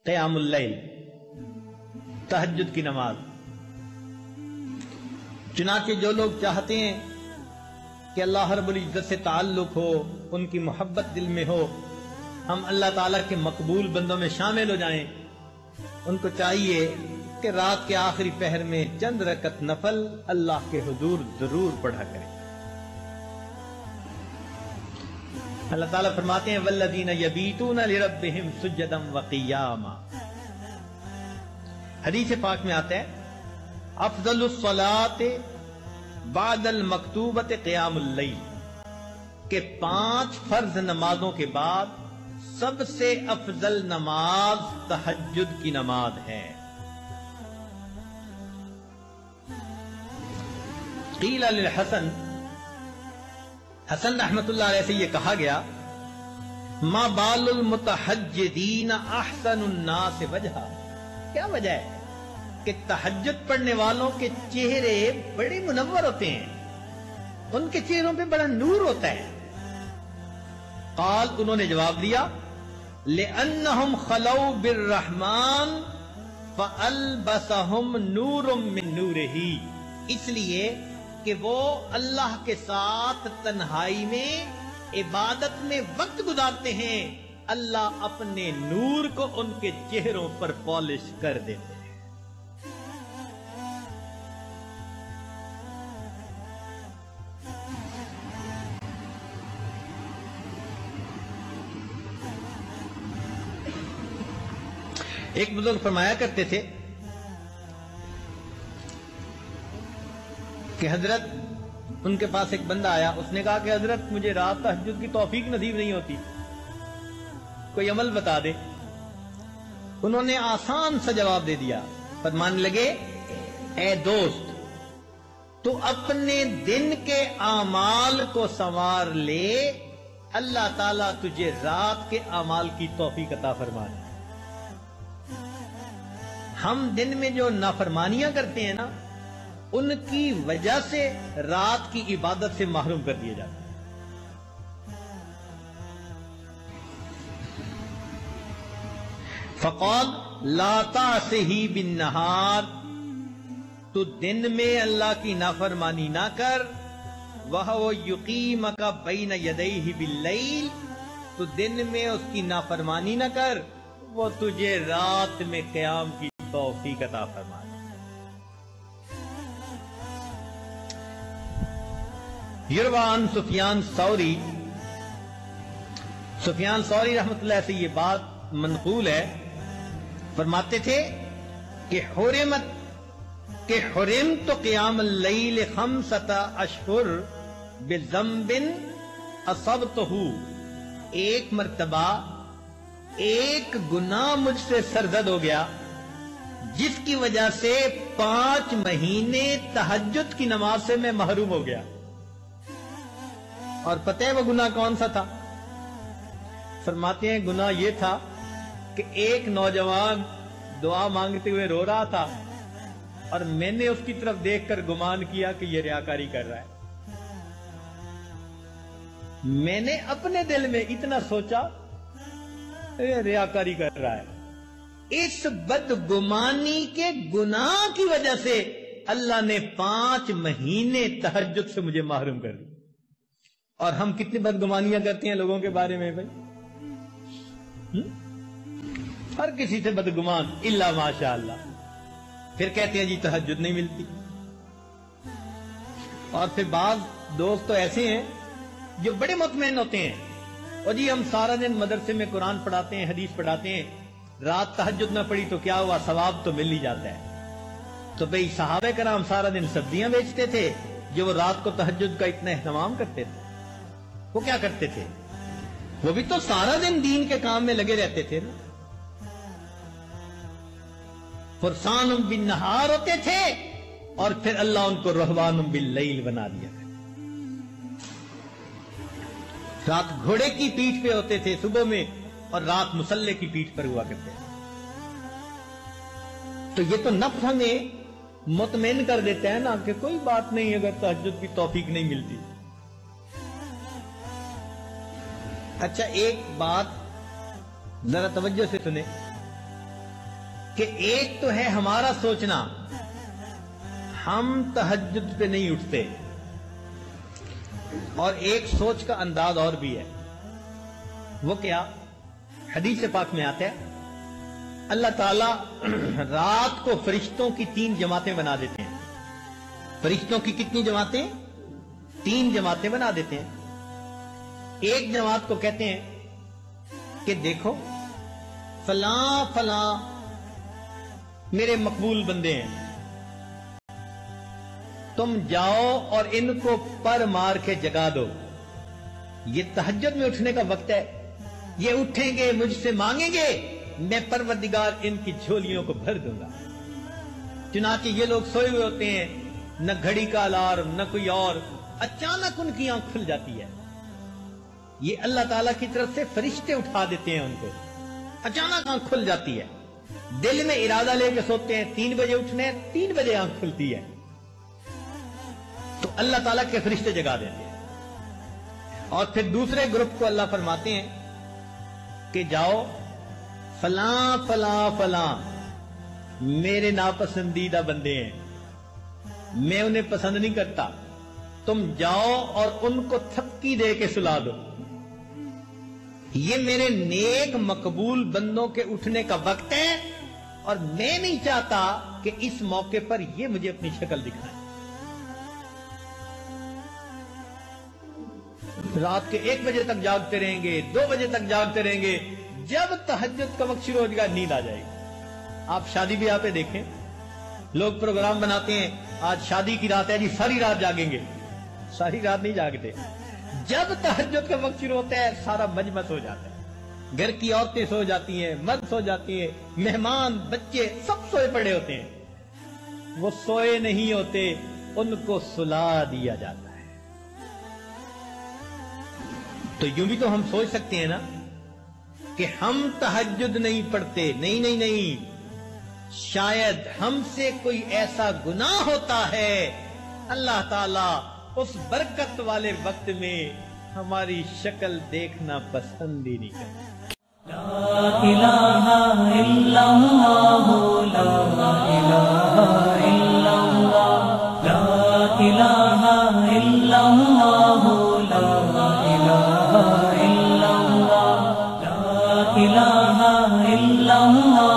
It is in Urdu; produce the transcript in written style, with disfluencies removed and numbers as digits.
قیام اللیل، تہجد کی نماز۔ چنانچہ جو لوگ چاہتے ہیں کہ اللہ رب العزت سے تعلق ہو، ان کی محبت دل میں ہو، ہم اللہ تعالیٰ کے مقبول بندوں میں شامل ہو جائیں، ان کو چاہیے کہ رات کے آخری پہر میں چند رکعت نفل اللہ کے حضور ضرور پڑھا کریں۔ اللہ تعالیٰ فرماتے ہیں والذین یبیتون لربہم سجدا وقیاما۔ حدیث پاک میں آتا ہے افضل الصلاة بعد المکتوبۃ قیام اللیل، کہ 5 فرض نمازوں کے بعد سب سے افضل نماز تہجد کی نماز ہے۔ قیل للحسن، حسن رحمت اللہ علیہ سے یہ کہا گیا ما بال المتحجدین احسن الناس وجہا، کیا وجہ ہے کہ تہجد پڑھنے والوں کے چہرے بڑے منور ہوتے ہیں، ان کے چہروں پہ بڑا نور ہوتا ہے۔ قال، انہوں نے جواب دیا لأنہم خلو بالرحمن فألبسہم نور من نورہ، اس لیے کہ وہ اللہ کے ساتھ تنہائی میں عبادت میں وقت گزارتے ہیں، اللہ اپنے نور کو ان کے چہروں پر پالش کر دیتے ہیں۔ ایک بزرگ فرمایا کرتے تھے کہ حضرت، ان کے پاس ایک بندہ آیا، اس نے کہا کہ حضرت مجھے رات تہجد کی توفیق نصیب نہیں ہوتی، کوئی عمل بتا دے۔ انہوں نے آسان سا جواب دے دیا، فرمانے لگے اے دوست، تو اپنے دن کے اعمال کو سنوار لے، اللہ تعالیٰ تجھے رات کے اعمال کی توفیق عطا فرما دے۔ ہم دن میں جو نافرمانیاں کرتے ہیں نا، ان کی وجہ سے رات کی عبادت سے محروم کر دیا جاتا ہے۔ فقال لا تعصه بالنهار، تو دن میں اللہ کی نافرمانی نہ کر، وَهُوَ يُقِيمَكَ بَيْنَ يَدَيْهِ بِاللَّيْلِ، تو دن میں اس کی نافرمانی نہ کر، وہ تجھے رات میں قیام کی توفیق عطا فرما دے۔ یروان سفیان ثوری، سفیان ثوری رحمت اللہ سے یہ بات منقول ہے، فرماتے تھے کہ حرمت قیام اللیل 5 اشہر بذنب اصبتہ، ایک مرتبہ ایک گناہ مجھ سے سرزد ہو گیا جس کی وجہ سے 5 مہینے تہجد کی نماز سے میں محروم ہو گیا۔ اور پتہ ہے وہ گناہ کون سا تھا؟ فرماتے ہیں گناہ یہ تھا کہ ایک نوجوان دعا مانگتے ہوئے رو رہا تھا، اور میں نے اس کی طرف دیکھ کر گمان کیا کہ یہ ریاکاری کر رہا ہے۔ میں نے اپنے دل میں اتنا سوچا یہ ریاکاری کر رہا ہے۔ اس بدگمانی کے گناہ کی وجہ سے اللہ نے 5 مہینے تہجد سے مجھے محروم کر دیا۔ اور ہم کتنی بدگمانیاں کرتے ہیں لوگوں کے بارے میں بھائی، ہر کسی سے بدگمان الا ماشاء اللہ، پھر کہتے ہیں جی تہجد نہیں ملتی۔ اور پھر بعض دوست تو ایسے ہیں جو بڑے مطمئن ہوتے ہیں، اور جی ہم سارا دن مدرسے میں قرآن پڑھاتے ہیں، حدیث پڑھاتے ہیں، رات تہجد نہ پڑھی تو کیا ہوا، ثواب تو مل ہی جاتا ہے۔ تو بھئی صحابہ کرام سارا دن سبزیاں بیچتے تھے، جو وہ رات کو تہجد کا اتنا اہتمام کرتے تھے، وہ کیا کرتے تھے؟ وہ بھی تو سارا دن دین کے کام میں لگے رہتے تھے نا، فرسان بالنہار ہوتے تھے، اور پھر اللہ ان کو رہبان باللیل بنا دیا۔ رات گھوڑے کی پیٹھ پہ ہوتے تھے صبح میں، اور رات مسلح کی پیٹھ پر ہوا کرتے ہیں۔ تو یہ تو نفس ہمیں مطمئن کر دیتا ہے نا کہ کوئی بات نہیں اگر تہجد کی توفیق نہیں ملتی۔ اچھا ایک بات ذرا توجہ سے سنیں، کہ ایک تو ہے ہمارا سوچنا، ہم تہجد پہ نہیں اٹھتے، اور ایک سوچ کا انداز اور بھی ہے، وہ کیا؟ حدیث پاک میں آتا ہے اللہ تعالیٰ رات کو فرشتوں کی 3 جماعتیں بنا دیتے ہیں۔ فرشتوں کی کتنی جماعتیں؟ 3 جماعتیں بنا دیتے ہیں۔ ایک جماعت کو کہتے ہیں کہ دیکھو فلاں فلاں میرے مقبول بندے ہیں، تم جاؤ اور ان کو پر مار کے جگا دو، یہ تہجد میں اٹھنے کا وقت ہے، یہ اٹھیں گے مجھ سے مانگیں گے، میں پروردگار ان کی جھولیوں کو بھر دوں گا۔ چنانچہ یہ لوگ سوئے ہوئے ہوتے ہیں، نہ گھڑی کا الارم نہ کوئی اور، اچانک ان کی آنکھ کھل جاتی ہے، یہ اللہ تعالیٰ کی طرف سے فرشتے اٹھا دیتے ہیں ان کو، اچانک آنکھ کھل جاتی ہے، دل میں ارادہ لے کے سوتے ہیں 3 بجے اٹھنے، 3 بجے آنکھ کھلتی ہے، تو اللہ تعالیٰ کے فرشتے جگا دیتے ہیں۔ اور پھر دوسرے گروپ کو اللہ فرماتے ہیں کہ جاؤ فلاں فلاں فلاں میرے ناپسندیدہ بندے ہیں، میں انہیں پسند نہیں کرتا، تم جاؤ اور ان کو تھپکی دے کے سلا دو، یہ میرے نیک مقبول بندوں کے اٹھنے کا وقت ہے، اور میں نہیں چاہتا کہ اس موقع پر یہ مجھے اپنی شکل دکھائیں۔ رات کے 1 بجے تک جاگتے رہیں گے، 2 بجے تک جاگتے رہیں گے، جب تہجد کا وقت شروع ہو جائے گا نیند آ جائے گی۔ آپ شادی بیاہ پہ دیکھیں، لوگ پروگرام بناتے ہیں، آج شادی کی رات ہے جی ساری رات جاگیں گے، ساری رات نہیں جاگتے، جب تہجد کا وقت شروع ہوتا ہے سارا مجمع سو جاتا ہے، گھر کی عورتیں سو جاتی ہیں، مرد سو جاتی ہیں، مہمان بچے سب سوئے پڑے ہوتے ہیں، وہ سوئے نہیں ہوتے، ان کو سلا دیا جاتا ہے۔ تو یوں بھی تو ہم سوچ سکتے ہیں نا کہ ہم تہجد نہیں پڑھتے، نہیں نہیں نہیں، شاید ہم سے کوئی ایسا گناہ ہوتا ہے، اللہ تعالیٰ اس برکت والے وقت میں ہماری شکل دیکھنا پسند ہی نہیں کرتا۔ لا الہ الا اللہ، لا الہ الا اللہ، لا الہ الا اللہ، لا الہ الا اللہ، لا الہ الا اللہ۔